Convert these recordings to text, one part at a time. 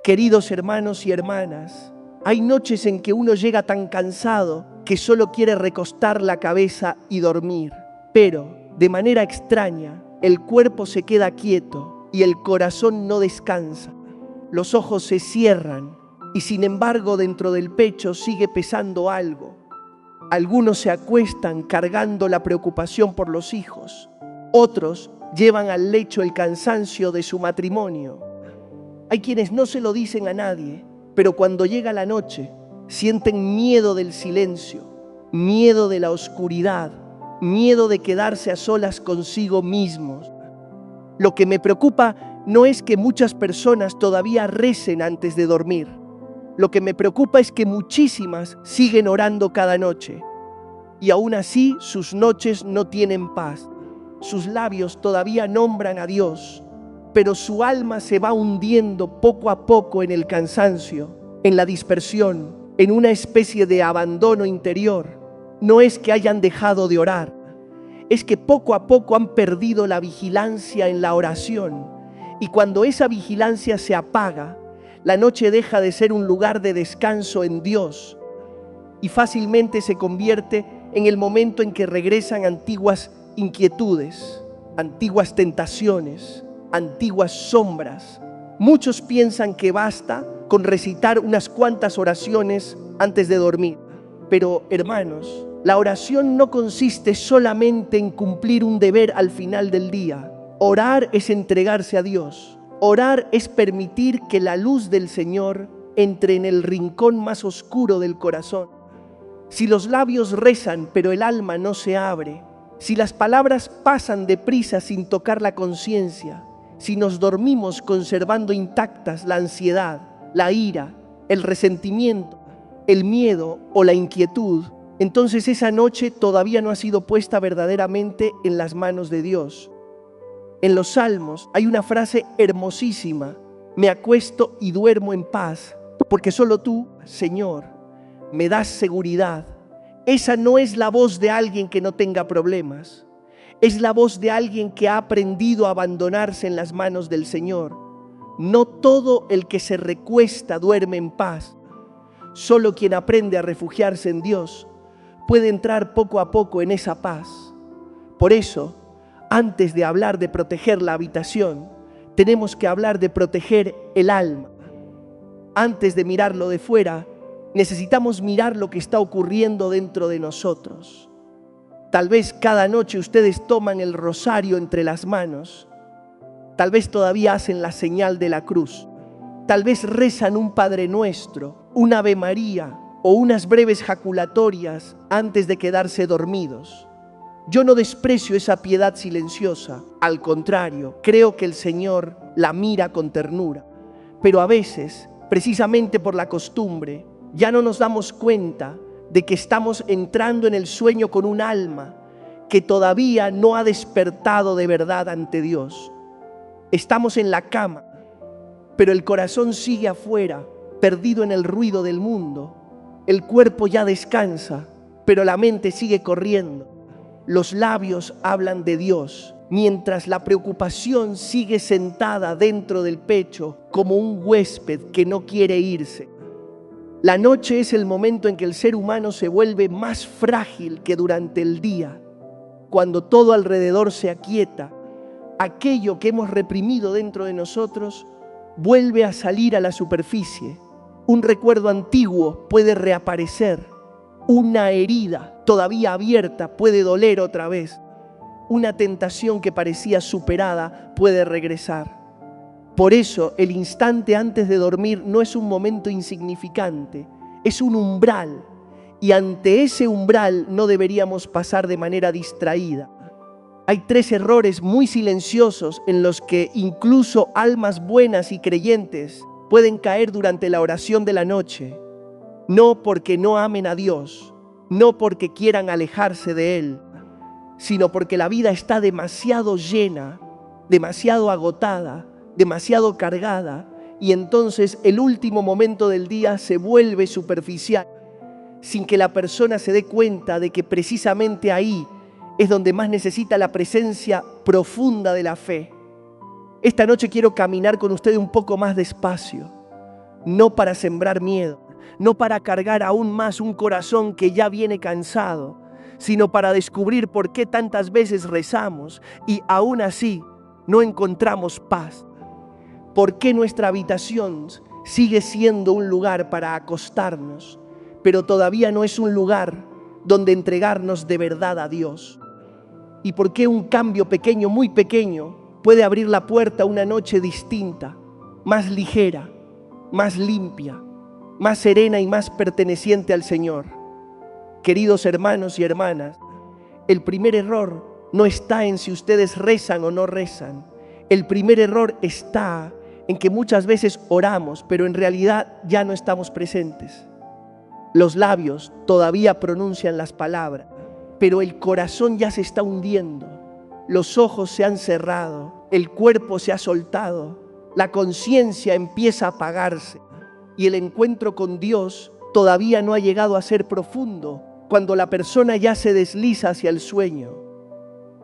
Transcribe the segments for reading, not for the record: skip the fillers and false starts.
Queridos hermanos y hermanas, hay noches en que uno llega tan cansado que solo quiere recostar la cabeza y dormir. Pero, de manera extraña, el cuerpo se queda quieto y el corazón no descansa. Los ojos se cierran y sin embargo dentro del pecho sigue pesando algo. Algunos se acuestan cargando la preocupación por los hijos. Otros llevan al lecho el cansancio de su matrimonio. Hay quienes no se lo dicen a nadie, pero cuando llega la noche, sienten miedo del silencio, miedo de la oscuridad, miedo de quedarse a solas consigo mismos. Lo que me preocupa no es que muchas personas todavía recen antes de dormir. Lo que me preocupa es que muchísimas siguen orando cada noche. Y aún así sus noches no tienen paz. Sus labios todavía nombran a Dios, pero su alma se va hundiendo poco a poco en el cansancio, en la dispersión, en una especie de abandono interior. No es que hayan dejado de orar, es que poco a poco han perdido la vigilancia en la oración. Y cuando esa vigilancia se apaga, la noche deja de ser un lugar de descanso en Dios y fácilmente se convierte en el momento en que regresan antiguas inquietudes, antiguas tentaciones, antiguas sombras. Muchos piensan que basta con recitar unas cuantas oraciones antes de dormir. Pero, hermanos, la oración no consiste solamente en cumplir un deber al final del día. Orar es entregarse a Dios. Orar es permitir que la luz del Señor entre en el rincón más oscuro del corazón. Si los labios rezan, pero el alma no se abre, si las palabras pasan deprisa sin tocar la conciencia, si nos dormimos conservando intactas la ansiedad, la ira, el resentimiento, el miedo o la inquietud, entonces esa noche todavía no ha sido puesta verdaderamente en las manos de Dios. En los Salmos hay una frase hermosísima: me acuesto y duermo en paz, porque solo tú, Señor, me das seguridad. Esa no es la voz de alguien que no tenga problemas. Es la voz de alguien que ha aprendido a abandonarse en las manos del Señor. No todo el que se recuesta duerme en paz. Solo quien aprende a refugiarse en Dios puede entrar poco a poco en esa paz. Por eso, antes de hablar de proteger la habitación, tenemos que hablar de proteger el alma. Antes de mirarlo de fuera, necesitamos mirar lo que está ocurriendo dentro de nosotros. Tal vez cada noche ustedes toman el rosario entre las manos. Tal vez todavía hacen la señal de la cruz. Tal vez rezan un Padre Nuestro, un Ave María o unas breves jaculatorias antes de quedarse dormidos. Yo no desprecio esa piedad silenciosa. Al contrario, creo que el Señor la mira con ternura. Pero a veces, precisamente por la costumbre, ya no nos damos cuenta de que estamos entrando en el sueño con un alma que todavía no ha despertado de verdad ante Dios. Estamos en la cama, pero el corazón sigue afuera, perdido en el ruido del mundo. El cuerpo ya descansa, pero la mente sigue corriendo. Los labios hablan de Dios, mientras la preocupación sigue sentada dentro del pecho como un huésped que no quiere irse. La noche es el momento en que el ser humano se vuelve más frágil que durante el día. Cuando todo alrededor se aquieta, aquello que hemos reprimido dentro de nosotros vuelve a salir a la superficie. Un recuerdo antiguo puede reaparecer. Una herida todavía abierta puede doler otra vez. Una tentación que parecía superada puede regresar. Por eso, el instante antes de dormir no es un momento insignificante, es un umbral. Y ante ese umbral no deberíamos pasar de manera distraída. Hay 3 errores muy silenciosos en los que incluso almas buenas y creyentes pueden caer durante la oración de la noche. No porque no amen a Dios, no porque quieran alejarse de Él, sino porque la vida está demasiado llena, demasiado agotada, demasiado cargada, y entonces el último momento del día se vuelve superficial, sin que la persona se dé cuenta de que precisamente ahí es donde más necesita la presencia profunda de la fe. Esta noche quiero caminar con ustedes un poco más despacio. no para sembrar miedo, no para cargar aún más un corazón que ya viene cansado, sino para descubrir por qué tantas veces rezamos y aún así no encontramos paz. ¿Por qué nuestra habitación sigue siendo un lugar para acostarnos, pero todavía no es un lugar donde entregarnos de verdad a Dios? ¿Y por qué un cambio pequeño, muy pequeño, puede abrir la puerta a una noche distinta, más ligera, más limpia, más serena y más perteneciente al Señor? Queridos hermanos y hermanas, el primer error no está en si ustedes rezan o no rezan. El primer error está en que muchas veces oramos, pero en realidad ya no estamos presentes. Los labios todavía pronuncian las palabras, pero el corazón ya se está hundiendo. Los ojos se han cerrado, el cuerpo se ha soltado, la conciencia empieza a apagarse y el encuentro con Dios todavía no ha llegado a ser profundo cuando la persona ya se desliza hacia el sueño.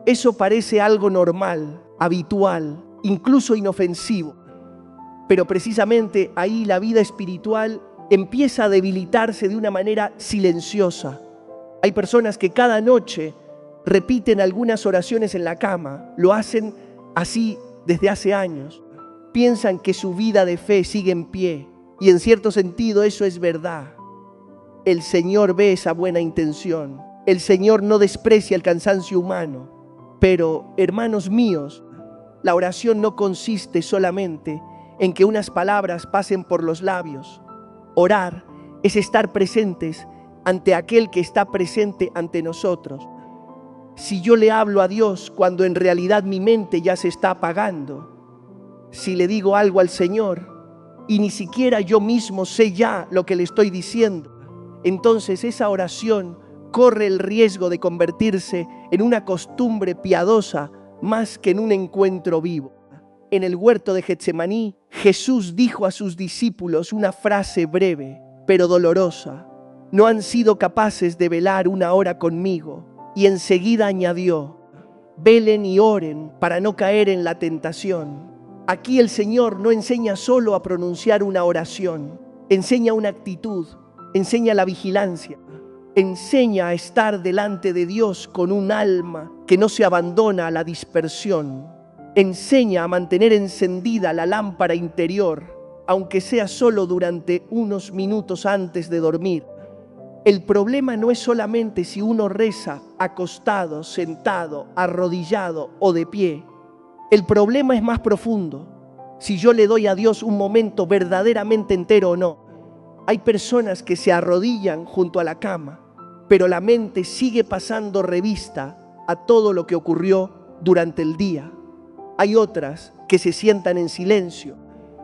Eso parece algo normal, habitual, incluso inofensivo. Pero precisamente ahí la vida espiritual empieza a debilitarse de una manera silenciosa. Hay personas que cada noche repiten algunas oraciones en la cama, lo hacen así desde hace años. Piensan que su vida de fe sigue en pie y en cierto sentido eso es verdad. El Señor ve esa buena intención. El Señor no desprecia el cansancio humano. Pero, hermanos míos, la oración no consiste solamente en que unas palabras pasen por los labios. Orar es estar presentes ante aquel que está presente ante nosotros. Si yo le hablo a Dios cuando en realidad mi mente ya se está apagando, si le digo algo al Señor y ni siquiera yo mismo sé ya lo que le estoy diciendo, entonces esa oración corre el riesgo de convertirse en una costumbre piadosa más que en un encuentro vivo. En el huerto de Getsemaní, Jesús dijo a sus discípulos una frase breve, pero dolorosa: no han sido capaces de velar una hora conmigo. Y enseguida añadió: velen y oren para no caer en la tentación. Aquí el Señor no enseña solo a pronunciar una oración, enseña una actitud, enseña la vigilancia, enseña a estar delante de Dios con un alma que no se abandona a la dispersión. Enseña a mantener encendida la lámpara interior, aunque sea solo durante unos minutos antes de dormir. El problema no es solamente si uno reza acostado, sentado, arrodillado o de pie. El problema es más profundo. Si yo le doy a Dios un momento verdaderamente entero o no. Hay personas que se arrodillan junto a la cama, pero la mente sigue pasando revista a todo lo que ocurrió durante el día. Hay otras que se sientan en silencio,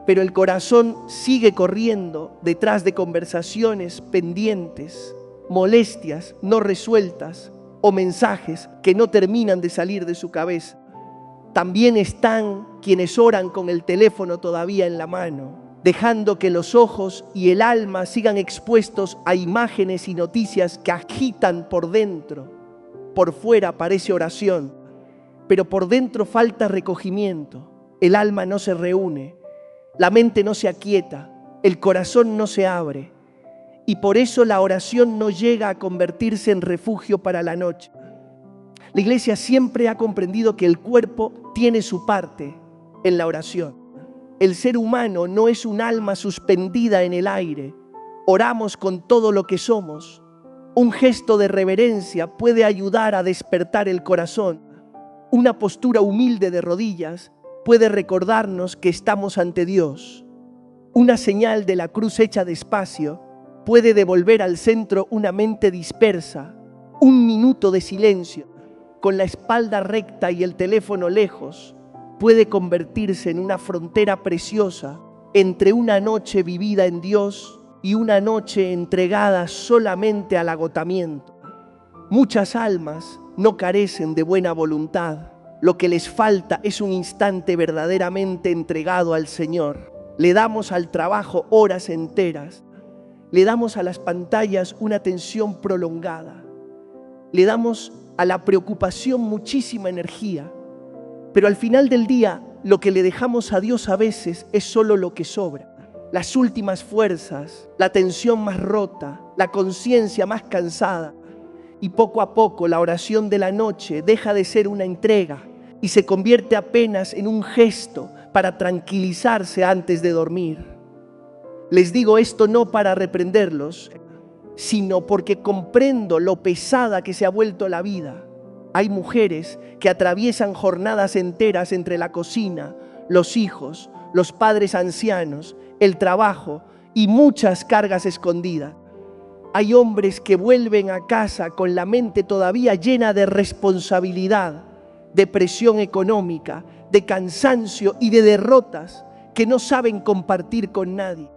pero el corazón sigue corriendo detrás de conversaciones pendientes, molestias no resueltas o mensajes que no terminan de salir de su cabeza. También están quienes oran con el teléfono todavía en la mano, dejando que los ojos y el alma sigan expuestos a imágenes y noticias que agitan por dentro. Por fuera parece oración, pero por dentro falta recogimiento. El alma no se reúne, la mente no se aquieta, el corazón no se abre. Y por eso la oración no llega a convertirse en refugio para la noche. La Iglesia siempre ha comprendido que el cuerpo tiene su parte en la oración. El ser humano no es un alma suspendida en el aire. Oramos con todo lo que somos. Un gesto de reverencia puede ayudar a despertar el corazón. Una postura humilde de rodillas puede recordarnos que estamos ante Dios. Una señal de la cruz hecha despacio puede devolver al centro una mente dispersa. Un minuto de silencio, con la espalda recta y el teléfono lejos, puede convertirse en una frontera preciosa entre una noche vivida en Dios y una noche entregada solamente al agotamiento. Muchas almas no carecen de buena voluntad. Lo que les falta es un instante verdaderamente entregado al Señor. Le damos al trabajo horas enteras. Le damos a las pantallas una atención prolongada. Le damos a la preocupación muchísima energía. Pero al final del día, lo que le dejamos a Dios a veces es solo lo que sobra. las últimas fuerzas, la tensión más rota, la conciencia más cansada. Y poco a poco la oración de la noche deja de ser una entrega y se convierte apenas en un gesto para tranquilizarse antes de dormir. Les digo esto no para reprenderlos, sino porque comprendo lo pesada que se ha vuelto la vida. Hay mujeres que atraviesan jornadas enteras entre la cocina, los hijos, los padres ancianos, el trabajo y muchas cargas escondidas. Hay hombres que vuelven a casa con la mente todavía llena de responsabilidad, de presión económica, de cansancio y de derrotas que no saben compartir con nadie.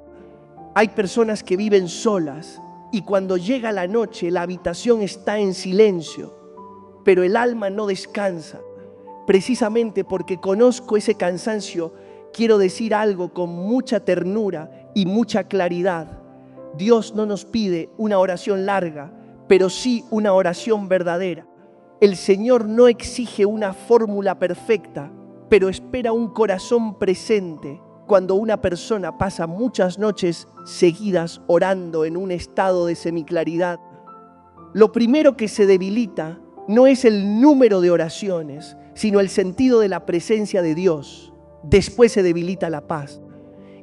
Hay personas que viven solas y cuando llega la noche la habitación está en silencio, pero el alma no descansa. Precisamente porque conozco ese cansancio, quiero decir algo con mucha ternura y mucha claridad. Dios no nos pide una oración larga, pero sí una oración verdadera. El Señor no exige una fórmula perfecta, pero espera un corazón presente cuando una persona pasa muchas noches seguidas orando en un estado de semiclaridad. Lo primero que se debilita no es el número de oraciones, sino el sentido de la presencia de Dios. Después se debilita la paz.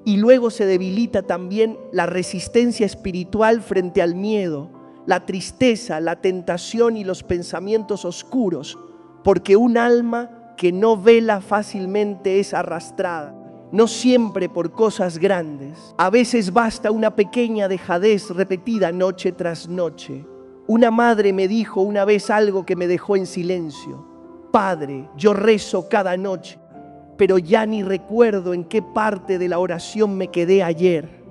Y luego se debilita también la resistencia espiritual frente al miedo, la tristeza, la tentación y los pensamientos oscuros, porque un alma que no vela fácilmente es arrastrada, no siempre por cosas grandes. A veces basta una pequeña dejadez repetida noche tras noche. Una madre me dijo una vez algo que me dejó en silencio. Padre, yo rezo cada noche, pero ya ni recuerdo en qué parte de la oración me quedé ayer.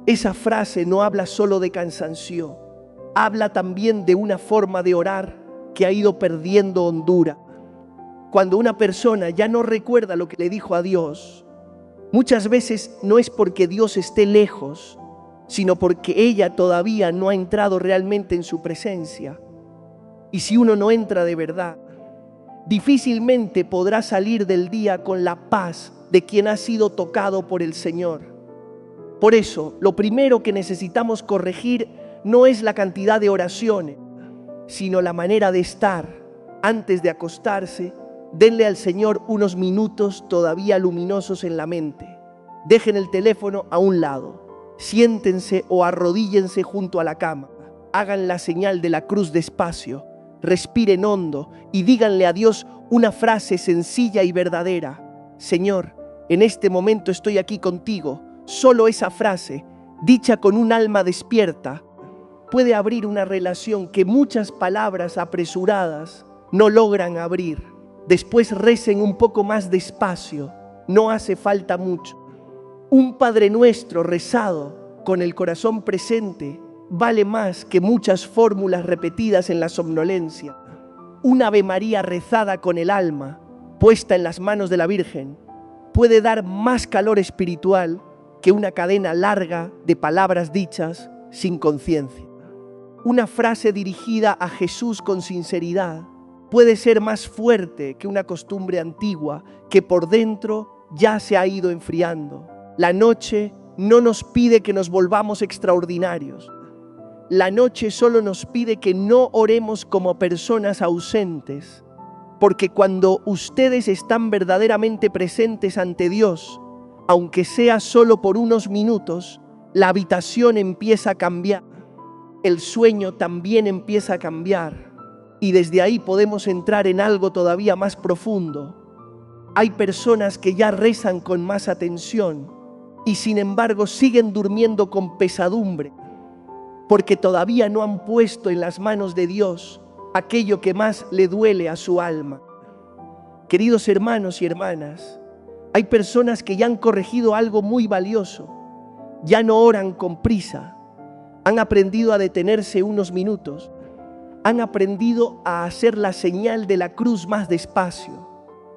Esa frase no habla solo de cansancio, habla también de una forma de orar que ha ido perdiendo hondura. Cuando una persona ya no recuerda lo que le dijo a Dios, muchas veces no es porque Dios esté lejos, sino porque ella todavía no ha entrado realmente en su presencia. Y si uno no entra de verdad, difícilmente podrá salir del día con la paz de quien ha sido tocado por el Señor. Por eso, lo primero que necesitamos corregir no es la cantidad de oraciones, sino la manera de estar. Antes de acostarse, denle al Señor unos minutos todavía luminosos en la mente. Dejen el teléfono a un lado. Siéntense o arrodíllense junto a la cama. Hagan la señal de la cruz despacio. Respiren hondo y díganle a Dios una frase sencilla y verdadera. Señor, en este momento estoy aquí contigo. Solo esa frase, dicha con un alma despierta, puede abrir una relación que muchas palabras apresuradas no logran abrir. Después recen un poco más despacio. No hace falta mucho. Un Padre Nuestro rezado con el corazón presente vale más que muchas fórmulas repetidas en la somnolencia. Una Ave María rezada con el alma, puesta en las manos de la Virgen, puede dar más calor espiritual que una cadena larga de palabras dichas sin conciencia. Una frase dirigida a Jesús con sinceridad puede ser más fuerte que una costumbre antigua que por dentro ya se ha ido enfriando. La noche no nos pide que nos volvamos extraordinarios. La noche solo nos pide que no oremos como personas ausentes, porque cuando ustedes están verdaderamente presentes ante Dios, aunque sea solo por unos minutos, la habitación empieza a cambiar, el sueño también empieza a cambiar, y desde ahí podemos entrar en algo todavía más profundo. Hay personas que ya rezan con más atención, y sin embargo siguen durmiendo con pesadumbre, porque todavía no han puesto en las manos de Dios aquello que más le duele a su alma. Queridos hermanos y hermanas, hay personas que ya han corregido algo muy valioso. Ya no oran con prisa, han aprendido a detenerse unos minutos, han aprendido a hacer la señal de la cruz más despacio,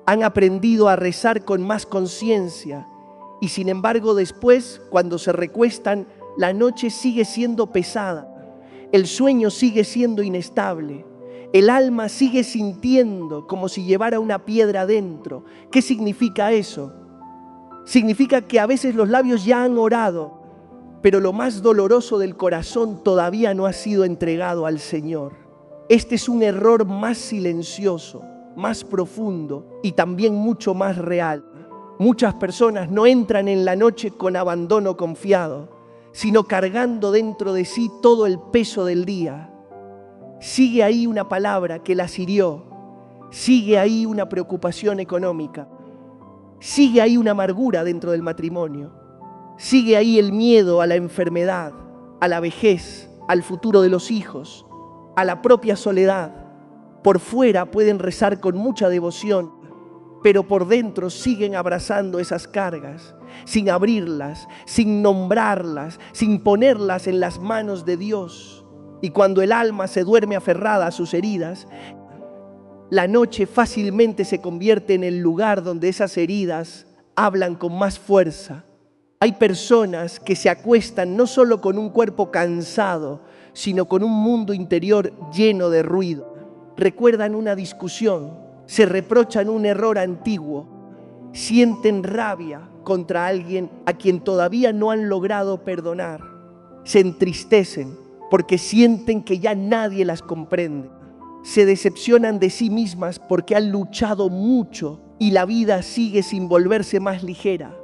han aprendido a rezar con más conciencia. Y sin embargo después, cuando se recuestan, la noche sigue siendo pesada, el sueño sigue siendo inestable, el alma sigue sintiendo como si llevara una piedra dentro. ¿Qué significa eso? Significa que a veces los labios ya han orado, pero lo más doloroso del corazón todavía no ha sido entregado al Señor. Este es un error más silencioso, más profundo y también mucho más real. Muchas personas no entran en la noche con abandono confiado, sino cargando dentro de sí todo el peso del día. Sigue ahí una palabra que las hirió, sigue ahí una preocupación económica, sigue ahí una amargura dentro del matrimonio, sigue ahí el miedo a la enfermedad, a la vejez, al futuro de los hijos, a la propia soledad. Por fuera pueden rezar con mucha devoción, pero por dentro siguen abrazando esas cargas, sin abrirlas, sin nombrarlas, sin ponerlas en las manos de Dios. Y cuando el alma se duerme aferrada a sus heridas, la noche fácilmente se convierte en el lugar donde esas heridas hablan con más fuerza. Hay personas que se acuestan no solo con un cuerpo cansado, sino con un mundo interior lleno de ruido. Recuerdan una discusión, se reprochan un error antiguo, sienten rabia contra alguien a quien todavía no han logrado perdonar. Se entristecen porque sienten que ya nadie las comprende. Se decepcionan de sí mismas porque han luchado mucho y la vida sigue sin volverse más ligera.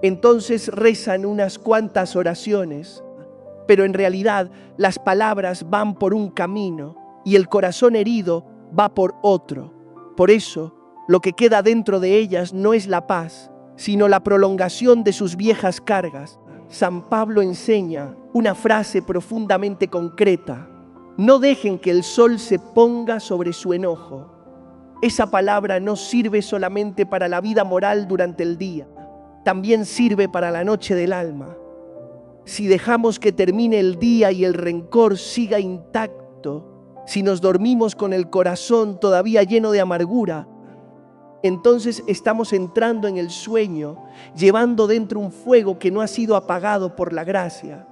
Entonces rezan unas cuantas oraciones, pero en realidad las palabras van por un camino y el corazón herido va por otro. Por eso, lo que queda dentro de ellas no es la paz, sino la prolongación de sus viejas cargas. San Pablo enseña una frase profundamente concreta: no dejen que el sol se ponga sobre su enojo. Esa palabra no sirve solamente para la vida moral durante el día, también sirve para la noche del alma. Si dejamos que termine el día y el rencor siga intacto, si nos dormimos con el corazón todavía lleno de amargura, entonces estamos entrando en el sueño, llevando dentro un fuego que no ha sido apagado por la gracia.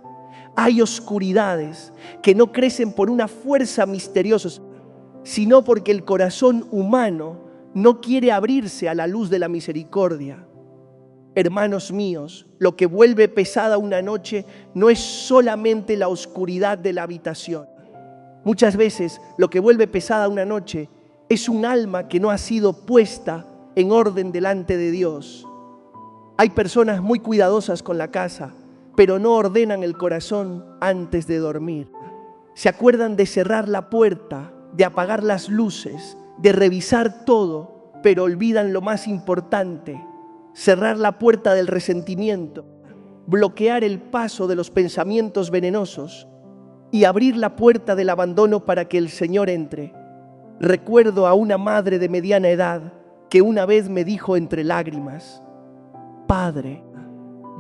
Hay oscuridades que no crecen por una fuerza misteriosa, sino porque el corazón humano no quiere abrirse a la luz de la misericordia. Hermanos míos, lo que vuelve pesada una noche no es solamente la oscuridad de la habitación. Muchas veces lo que vuelve pesada una noche es un alma que no ha sido puesta en orden delante de Dios. Hay personas muy cuidadosas con la casa, pero no ordenan el corazón antes de dormir. Se acuerdan de cerrar la puerta, de apagar las luces, de revisar todo, pero olvidan lo más importante: cerrar la puerta del resentimiento, bloquear el paso de los pensamientos venenosos y abrir la puerta del abandono para que el Señor entre. Recuerdo a una madre de mediana edad que una vez me dijo entre lágrimas: Padre,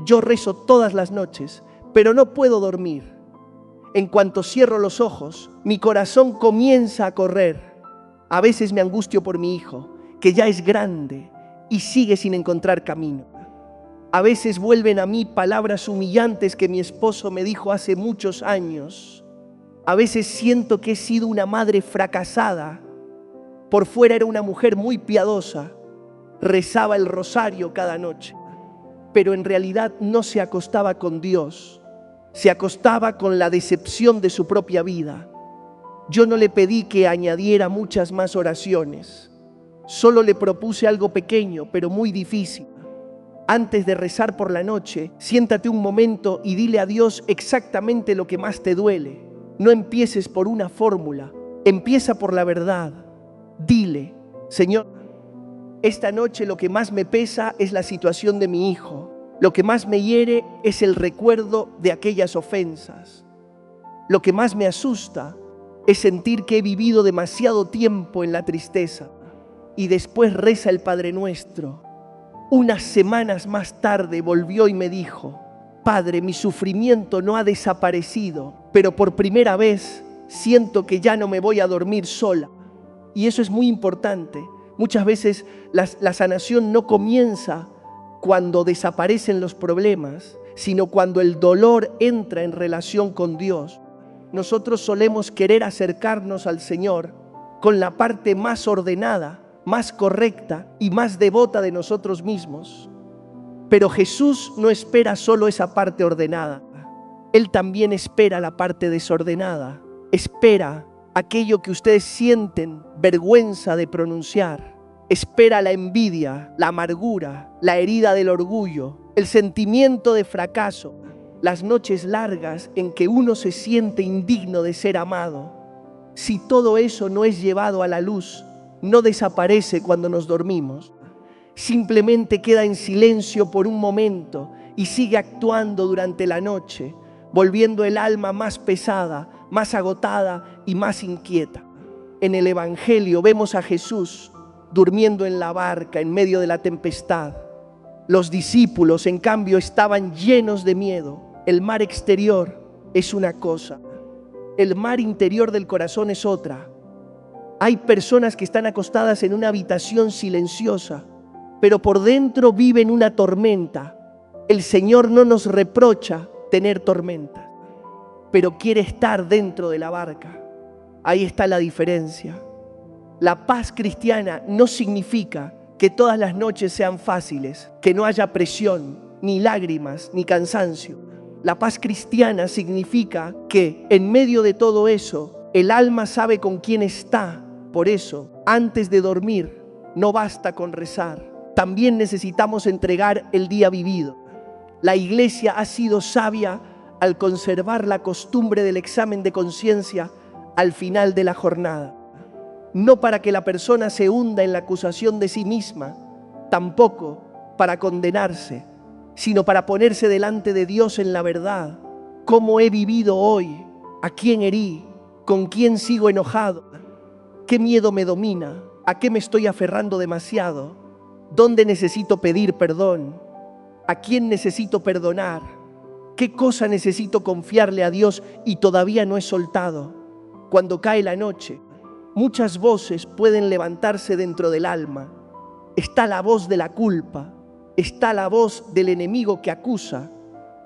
yo rezo todas las noches, pero no puedo dormir. En cuanto cierro los ojos, mi corazón comienza a correr. A veces me angustio por mi hijo, que ya es grande y sigue sin encontrar camino. A veces vuelven a mí palabras humillantes que mi esposo me dijo hace muchos años. A veces siento que he sido una madre fracasada. Por fuera era una mujer muy piadosa, rezaba el rosario cada noche, pero en realidad no se acostaba con Dios, se acostaba con la decepción de su propia vida. Yo no le pedí que añadiera muchas más oraciones, solo le propuse algo pequeño, pero muy difícil. Antes de rezar por la noche, siéntate un momento y dile a Dios exactamente lo que más te duele. No empieces por una fórmula, empieza por la verdad. Dile: Señor, esta noche lo que más me pesa es la situación de mi hijo. Lo que más me hiere es el recuerdo de aquellas ofensas. Lo que más me asusta es sentir que he vivido demasiado tiempo en la tristeza. Y después reza el Padre Nuestro. Unas semanas más tarde volvió y me dijo: Padre, mi sufrimiento no ha desaparecido, pero por primera vez siento que ya no me voy a dormir sola. Y eso es muy importante. Muchas veces la sanación no comienza cuando desaparecen los problemas, sino cuando el dolor entra en relación con Dios. Nosotros solemos querer acercarnos al Señor con la parte más ordenada, más correcta y más devota de nosotros mismos. Pero Jesús no espera solo esa parte ordenada. Él también espera la parte desordenada. Espera aquello que ustedes sienten vergüenza de pronunciar. Espera la envidia, la amargura, la herida del orgullo, el sentimiento de fracaso, las noches largas en que uno se siente indigno de ser amado. Si todo eso no es llevado a la luz, no desaparece cuando nos dormimos. Simplemente queda en silencio por un momento y sigue actuando durante la noche, volviendo el alma más pesada, más agotada y más inquieta. En el Evangelio vemos a Jesús durmiendo en la barca en medio de la tempestad. Los discípulos, en cambio, estaban llenos de miedo. El mar exterior es una cosa, el mar interior del corazón es otra. Hay personas que están acostadas en una habitación silenciosa, pero por dentro viven una tormenta. El Señor no nos reprocha tener tormentas, pero quiere estar dentro de la barca. Ahí está la diferencia. La paz cristiana no significa que todas las noches sean fáciles, que no haya presión, ni lágrimas, ni cansancio. La paz cristiana significa que en medio de todo eso, el alma sabe con quién está. Por eso, antes de dormir, no basta con rezar. También necesitamos entregar el día vivido. La Iglesia ha sido sabia al conservar la costumbre del examen de conciencia al final de la jornada. No para que la persona se hunda en la acusación de sí misma, tampoco para condenarse, sino para ponerse delante de Dios en la verdad. ¿Cómo he vivido hoy? ¿A quién herí? ¿Con quién sigo enojado? ¿Qué miedo me domina? ¿A qué me estoy aferrando demasiado? ¿Dónde necesito pedir perdón? ¿A quién necesito perdonar? ¿Qué cosa necesito confiarle a Dios y todavía no he soltado? Cuando cae la noche, muchas voces pueden levantarse dentro del alma. Está la voz de la culpa, está la voz del enemigo que acusa,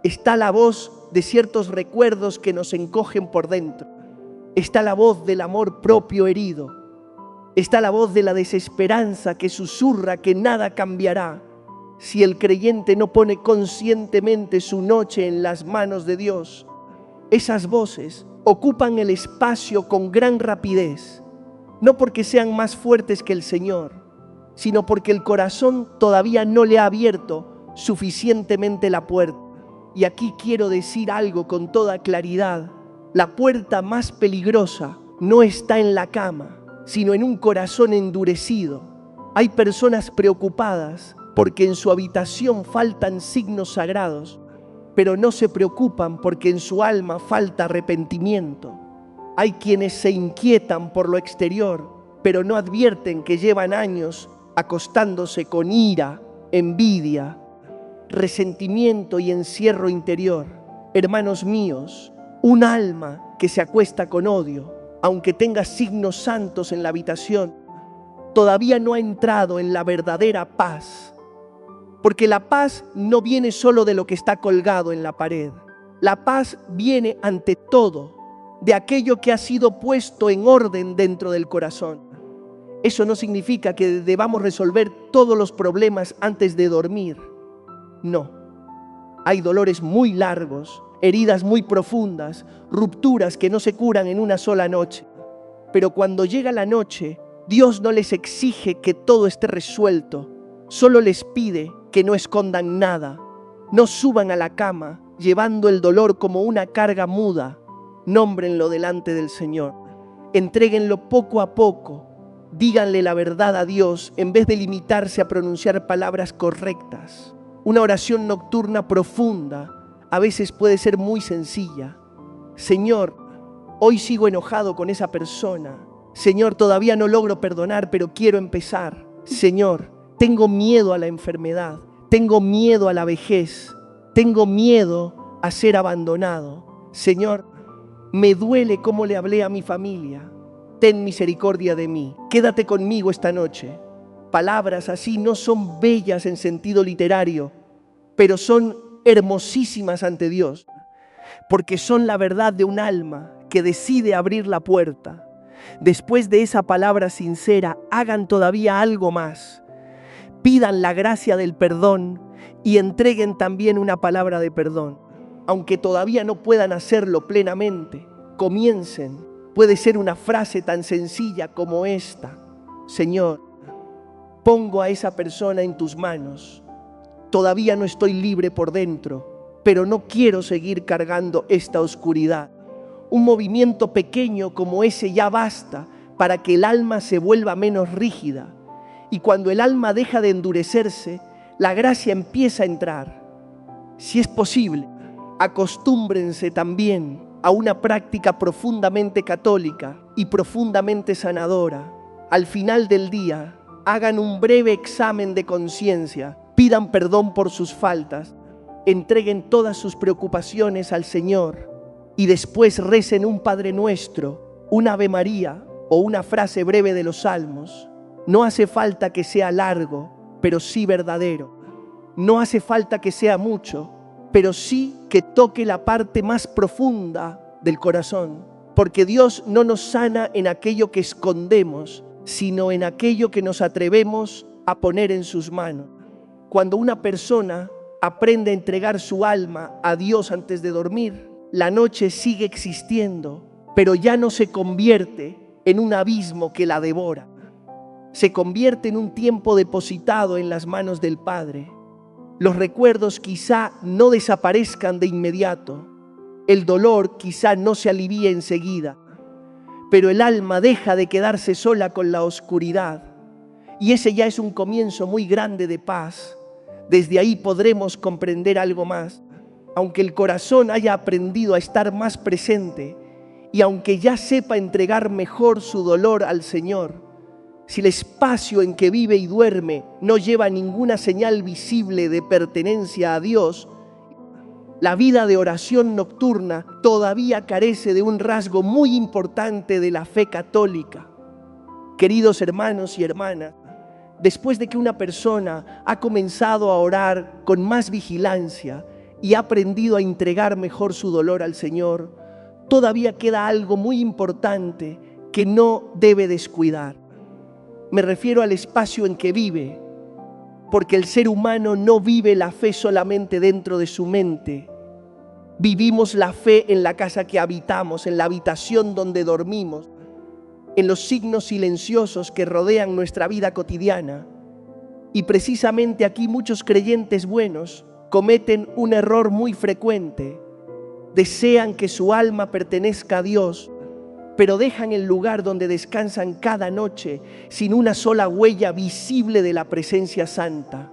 está la voz de ciertos recuerdos que nos encogen por dentro, está la voz del amor propio herido, está la voz de la desesperanza que susurra que nada cambiará si el creyente no pone conscientemente su noche en las manos de Dios. Esas voces ocupan el espacio con gran rapidez, no porque sean más fuertes que el Señor, sino porque el corazón todavía no le ha abierto suficientemente la puerta. Y aquí quiero decir algo con toda claridad. La puerta más peligrosa no está en la cama, sino en un corazón endurecido. Hay personas preocupadas porque en su habitación faltan signos sagrados, pero no se preocupan porque en su alma falta arrepentimiento. Hay quienes se inquietan por lo exterior, pero no advierten que llevan años acostándose con ira, envidia, resentimiento y encierro interior. Hermanos míos, un alma que se acuesta con odio, aunque tenga signos santos en la habitación, todavía no ha entrado en la verdadera paz. Porque la paz no viene solo de lo que está colgado en la pared. La paz viene ante todo de aquello que ha sido puesto en orden dentro del corazón. Eso no significa que debamos resolver todos los problemas antes de dormir. No. Hay dolores muy largos, heridas muy profundas, rupturas que no se curan en una sola noche. Pero cuando llega la noche, Dios no les exige que todo esté resuelto. Solo les pide que no escondan nada. No suban a la cama llevando el dolor como una carga muda. Nómbrenlo delante del Señor. Entréguenlo poco a poco. Díganle la verdad a Dios en vez de limitarse a pronunciar palabras correctas. Una oración nocturna profunda a veces puede ser muy sencilla. Señor, hoy sigo enojado con esa persona. Señor, todavía no logro perdonar, pero quiero empezar. Señor, tengo miedo a la enfermedad. Tengo miedo a la vejez. Tengo miedo a ser abandonado. Señor, me duele cómo le hablé a mi familia. Ten misericordia de mí. Quédate conmigo esta noche. Palabras así no son bellas en sentido literario, pero son hermosísimas ante Dios, porque son la verdad de un alma que decide abrir la puerta. Después de esa palabra sincera, hagan todavía algo más. Pidan la gracia del perdón y entreguen también una palabra de perdón. Aunque todavía no puedan hacerlo plenamente, comiencen. Puede ser una frase tan sencilla como esta: Señor, pongo a esa persona en tus manos. Todavía no estoy libre por dentro, pero no quiero seguir cargando esta oscuridad. Un movimiento pequeño como ese ya basta para que el alma se vuelva menos rígida. Y cuando el alma deja de endurecerse, la gracia empieza a entrar. Si es posible, acostúmbrense también a una práctica profundamente católica y profundamente sanadora. Al final del día, hagan un breve examen de conciencia, pidan perdón por sus faltas, entreguen todas sus preocupaciones al Señor y después recen un Padre Nuestro, un Ave María o una frase breve de los Salmos. No hace falta que sea largo, pero sí verdadero. No hace falta que sea mucho, pero sí que toque la parte más profunda del corazón. Porque Dios no nos sana en aquello que escondemos, sino en aquello que nos atrevemos a poner en sus manos. Cuando una persona aprende a entregar su alma a Dios antes de dormir, la noche sigue existiendo, pero ya no se convierte en un abismo que la devora. Se convierte en un tiempo depositado en las manos del Padre. Los recuerdos quizá no desaparezcan de inmediato, el dolor quizá no se alivie enseguida, pero el alma deja de quedarse sola con la oscuridad, y ese ya es un comienzo muy grande de paz. Desde ahí podremos comprender algo más. Aunque el corazón haya aprendido a estar más presente y aunque ya sepa entregar mejor su dolor al Señor, si el espacio en que vive y duerme no lleva ninguna señal visible de pertenencia a Dios, la vida de oración nocturna todavía carece de un rasgo muy importante de la fe católica. Queridos hermanos y hermanas, después de que una persona ha comenzado a orar con más vigilancia y ha aprendido a entregar mejor su dolor al Señor, todavía queda algo muy importante que no debe descuidar. Me refiero al espacio en que vive, porque el ser humano no vive la fe solamente dentro de su mente. Vivimos la fe en la casa que habitamos, en la habitación donde dormimos, en los signos silenciosos que rodean nuestra vida cotidiana. Y precisamente aquí muchos creyentes buenos cometen un error muy frecuente. Desean que su alma pertenezca a Dios, pero dejan el lugar donde descansan cada noche sin una sola huella visible de la presencia santa.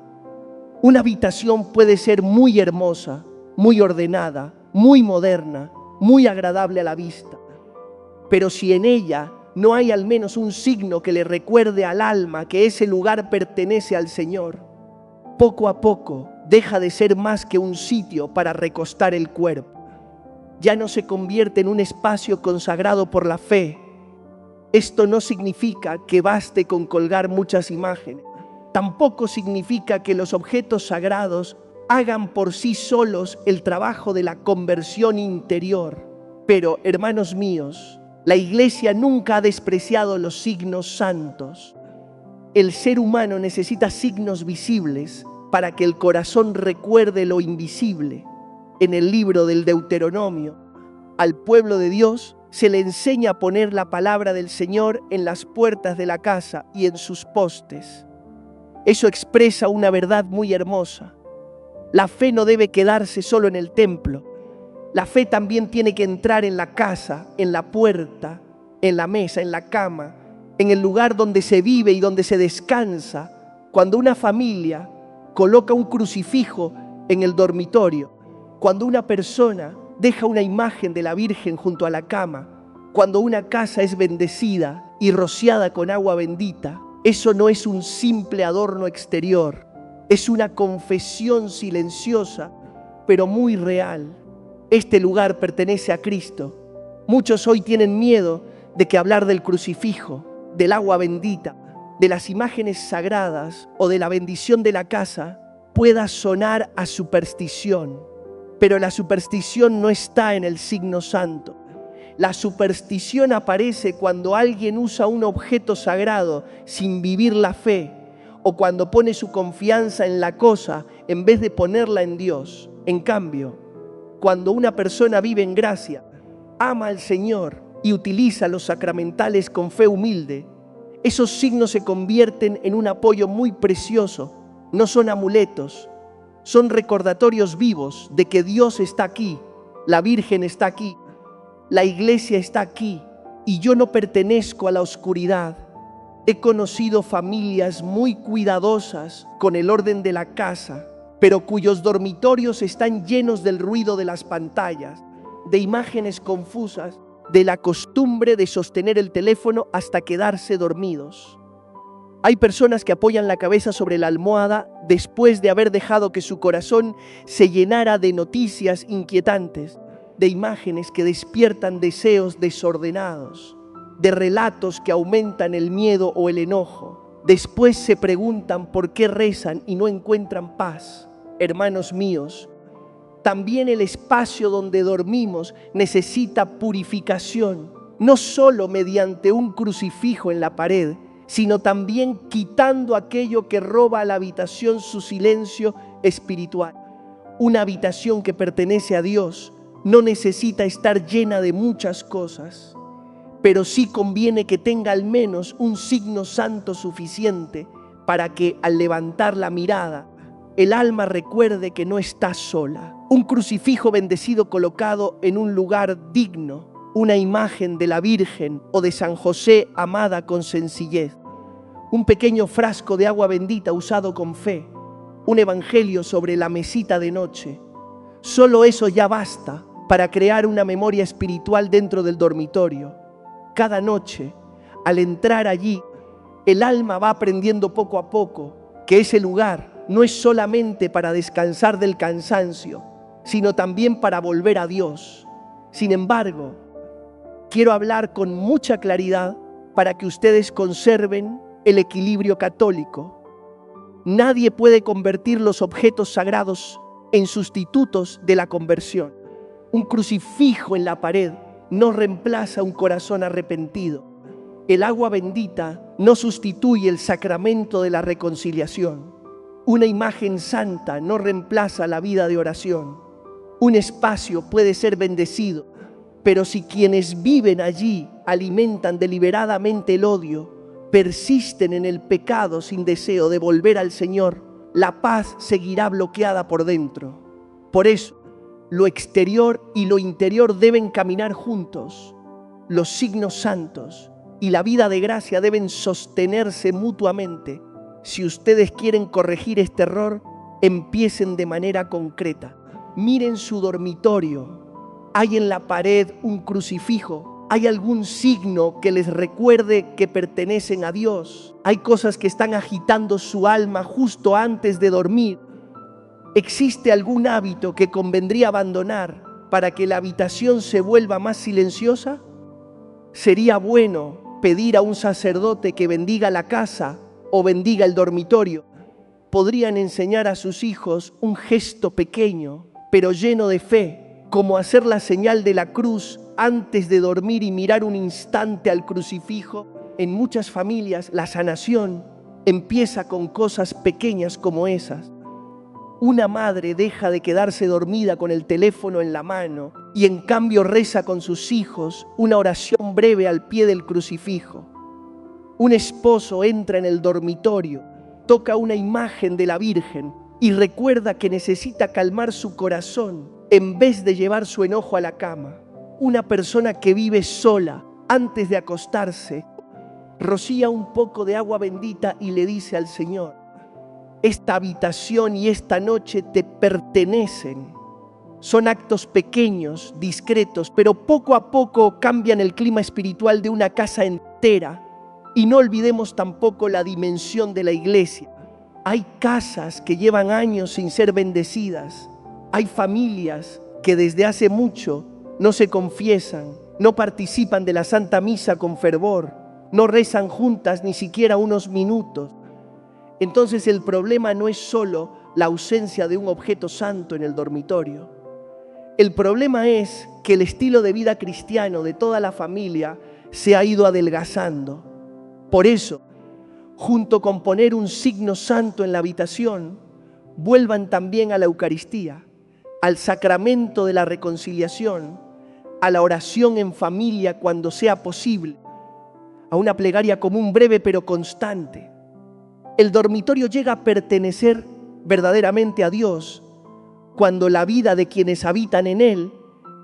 Una habitación puede ser muy hermosa, muy ordenada, muy moderna, muy agradable a la vista, pero si en ella no hay al menos un signo que le recuerde al alma que ese lugar pertenece al Señor, poco a poco deja de ser más que un sitio para recostar el cuerpo. Ya no se convierte en un espacio consagrado por la fe. Esto no significa que baste con colgar muchas imágenes. Tampoco significa que los objetos sagrados hagan por sí solos el trabajo de la conversión interior. Pero, hermanos míos, la Iglesia nunca ha despreciado los signos santos. El ser humano necesita signos visibles para que el corazón recuerde lo invisible. En el libro del Deuteronomio, al pueblo de Dios se le enseña a poner la palabra del Señor en las puertas de la casa y en sus postes. Eso expresa una verdad muy hermosa. La fe no debe quedarse solo en el templo. La fe también tiene que entrar en la casa, en la puerta, en la mesa, en la cama, en el lugar donde se vive y donde se descansa. Cuando una familia coloca un crucifijo en el dormitorio, cuando una persona deja una imagen de la Virgen junto a la cama, cuando una casa es bendecida y rociada con agua bendita, eso no es un simple adorno exterior, es una confesión silenciosa, pero muy real. Este lugar pertenece a Cristo. Muchos hoy tienen miedo de que hablar del crucifijo, del agua bendita, de las imágenes sagradas o de la bendición de la casa pueda sonar a superstición. Pero la superstición no está en el signo santo. La superstición aparece cuando alguien usa un objeto sagrado sin vivir la fe, o cuando pone su confianza en la cosa en vez de ponerla en Dios. En cambio, cuando una persona vive en gracia, ama al Señor y utiliza los sacramentales con fe humilde, esos signos se convierten en un apoyo muy precioso. No son amuletos, son recordatorios vivos de que Dios está aquí, la Virgen está aquí, la Iglesia está aquí y yo no pertenezco a la oscuridad. He conocido familias muy cuidadosas con el orden de la casa, pero cuyos dormitorios están llenos del ruido de las pantallas, de imágenes confusas, de la costumbre de sostener el teléfono hasta quedarse dormidos. Hay personas que apoyan la cabeza sobre la almohada después de haber dejado que su corazón se llenara de noticias inquietantes, de imágenes que despiertan deseos desordenados, de relatos que aumentan el miedo o el enojo. Después se preguntan por qué rezan y no encuentran paz. Hermanos míos, también el espacio donde dormimos necesita purificación, no solo mediante un crucifijo en la pared, sino también quitando aquello que roba a la habitación su silencio espiritual. Una habitación que pertenece a Dios no necesita estar llena de muchas cosas, pero sí conviene que tenga al menos un signo santo suficiente para que, al levantar la mirada, el alma recuerde que no está sola. Un crucifijo bendecido colocado en un lugar digno, una imagen de la Virgen o de San José amada con sencillez, un pequeño frasco de agua bendita usado con fe, un evangelio sobre la mesita de noche. Solo eso ya basta para crear una memoria espiritual dentro del dormitorio. Cada noche, al entrar allí, el alma va aprendiendo poco a poco que ese lugar no es solamente para descansar del cansancio, sino también para volver a Dios. Sin embargo, quiero hablar con mucha claridad para que ustedes conserven el equilibrio católico. Nadie puede convertir los objetos sagrados en sustitutos de la conversión. Un crucifijo en la pared no reemplaza un corazón arrepentido. El agua bendita no sustituye el sacramento de la reconciliación. Una imagen santa no reemplaza la vida de oración. Un espacio puede ser bendecido, pero si quienes viven allí alimentan deliberadamente el odio, persisten en el pecado sin deseo de volver al Señor, la paz seguirá bloqueada por dentro. Por eso, lo exterior y lo interior deben caminar juntos. Los signos santos y la vida de gracia deben sostenerse mutuamente. Si ustedes quieren corregir este error, empiecen de manera concreta. Miren su dormitorio. ¿Hay en la pared un crucifijo? ¿Hay algún signo que les recuerde que pertenecen a Dios? ¿Hay cosas que están agitando su alma justo antes de dormir? ¿Existe algún hábito que convendría abandonar para que la habitación se vuelva más silenciosa? Sería bueno pedir a un sacerdote que bendiga la casa o bendiga el dormitorio. Podrían enseñar a sus hijos un gesto pequeño, pero lleno de fe, como hacer la señal de la cruz antes de dormir y mirar un instante al crucifijo. En muchas familias, la sanación empieza con cosas pequeñas como esas. Una madre deja de quedarse dormida con el teléfono en la mano y en cambio reza con sus hijos una oración breve al pie del crucifijo. Un esposo entra en el dormitorio, toca una imagen de la Virgen y recuerda que necesita calmar su corazón en vez de llevar su enojo a la cama. Una persona que vive sola, antes de acostarse, rocía un poco de agua bendita y le dice al Señor: esta habitación y esta noche te pertenecen. Son actos pequeños, discretos, pero poco a poco cambian el clima espiritual de una casa entera. Y no olvidemos tampoco la dimensión de la iglesia. Hay casas que llevan años sin ser bendecidas. Hay familias que desde hace mucho no se confiesan, no participan de la Santa Misa con fervor, no rezan juntas ni siquiera unos minutos. Entonces el problema no es solo la ausencia de un objeto santo en el dormitorio. El problema es que el estilo de vida cristiano de toda la familia se ha ido adelgazando. Por eso, junto con poner un signo santo en la habitación, vuelvan también a la Eucaristía, al sacramento de la reconciliación, a la oración en familia cuando sea posible, a una plegaria común breve pero constante. El dormitorio llega a pertenecer verdaderamente a Dios cuando la vida de quienes habitan en él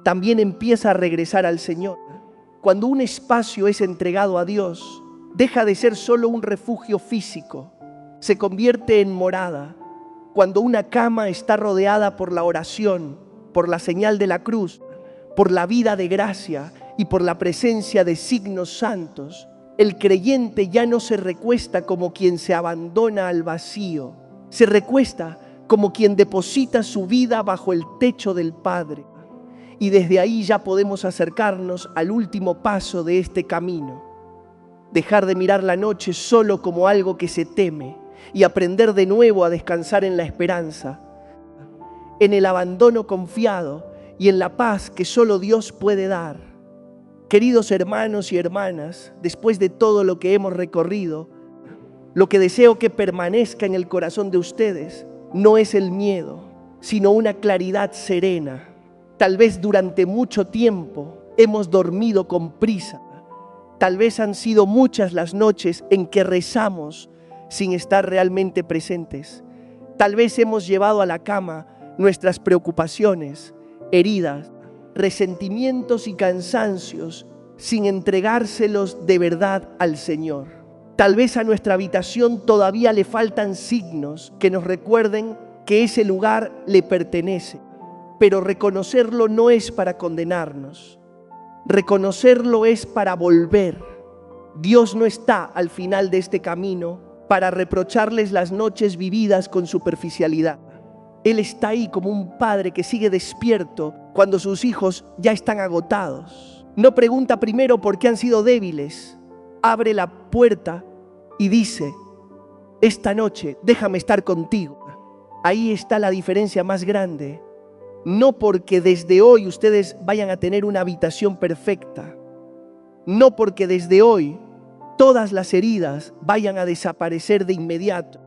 también empieza a regresar al Señor. Cuando un espacio es entregado a Dios, deja de ser solo un refugio físico, se convierte en morada. Cuando una cama está rodeada por la oración, por la señal de la cruz, por la vida de gracia y por la presencia de signos santos, el creyente ya no se recuesta como quien se abandona al vacío, se recuesta como quien deposita su vida bajo el techo del Padre. Y desde ahí ya podemos acercarnos al último paso de este camino. Dejar de mirar la noche solo como algo que se teme y aprender de nuevo a descansar en la esperanza, en el abandono confiado y en la paz que solo Dios puede dar. Queridos hermanos y hermanas, después de todo lo que hemos recorrido, lo que deseo que permanezca en el corazón de ustedes no es el miedo, sino una claridad serena. Tal vez durante mucho tiempo hemos dormido con prisa. Tal vez han sido muchas las noches en que rezamos sin estar realmente presentes. Tal vez hemos llevado a la cama nuestras preocupaciones, heridas, resentimientos y cansancios sin entregárselos de verdad al Señor. Tal vez a nuestra habitación todavía le faltan signos que nos recuerden que ese lugar le pertenece. Pero reconocerlo no es para condenarnos. Reconocerlo es para volver. Dios no está al final de este camino para reprocharles las noches vividas con superficialidad. Él está ahí como un padre que sigue despierto cuando sus hijos ya están agotados. No pregunta primero por qué han sido débiles. Abre la puerta y dice: esta noche déjame estar contigo. Ahí está la diferencia más grande. No porque desde hoy ustedes vayan a tener una habitación perfecta. No porque desde hoy todas las heridas vayan a desaparecer de inmediato,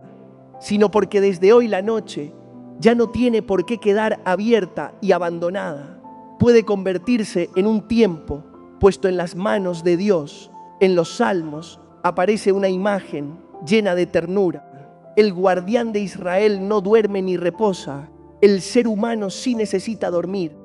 sino porque desde hoy la noche ya no tiene por qué quedar abierta y abandonada. Puede convertirse en un tiempo puesto en las manos de Dios. En los Salmos aparece una imagen llena de ternura. El guardián de Israel no duerme ni reposa. El ser humano sí necesita dormir,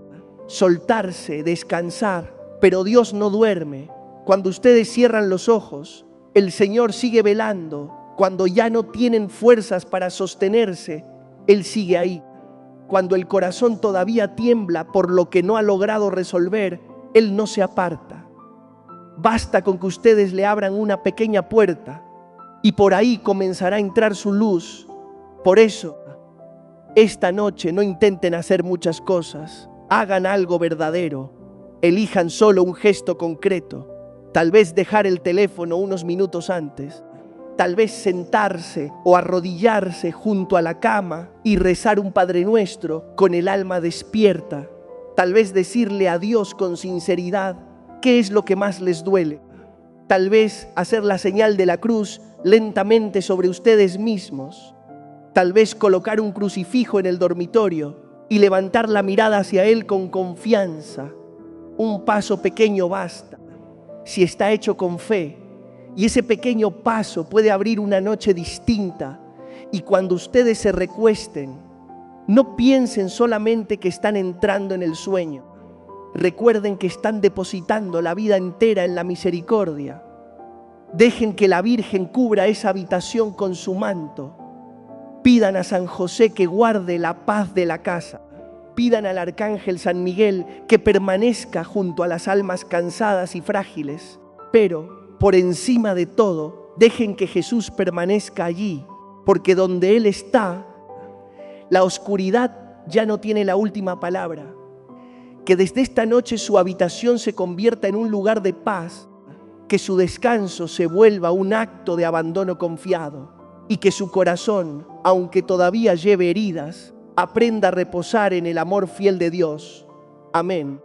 soltarse, descansar, pero Dios no duerme. Cuando ustedes cierran los ojos, el Señor sigue velando. Cuando ya no tienen fuerzas para sostenerse, Él sigue ahí. Cuando el corazón todavía tiembla por lo que no ha logrado resolver, Él no se aparta. Basta con que ustedes le abran una pequeña puerta y por ahí comenzará a entrar su luz. Por eso, esta noche no intenten hacer muchas cosas, hagan algo verdadero, elijan solo un gesto concreto, tal vez dejar el teléfono unos minutos antes, tal vez sentarse o arrodillarse junto a la cama y rezar un Padre Nuestro con el alma despierta, tal vez decirle a Dios con sinceridad qué es lo que más les duele, tal vez hacer la señal de la cruz lentamente sobre ustedes mismos, tal vez colocar un crucifijo en el dormitorio y levantar la mirada hacia él con confianza. Un paso pequeño basta, si está hecho con fe, y ese pequeño paso puede abrir una noche distinta. Y cuando ustedes se recuesten, no piensen solamente que están entrando en el sueño. Recuerden que están depositando la vida entera en la misericordia. Dejen que la Virgen cubra esa habitación con su manto. Pidan a San José que guarde la paz de la casa. Pidan al Arcángel San Miguel que permanezca junto a las almas cansadas y frágiles. Pero, por encima de todo, dejen que Jesús permanezca allí, porque donde Él está, la oscuridad ya no tiene la última palabra. Que desde esta noche su habitación se convierta en un lugar de paz, que su descanso se vuelva un acto de abandono confiado. Y que su corazón, aunque todavía lleve heridas, aprenda a reposar en el amor fiel de Dios. Amén.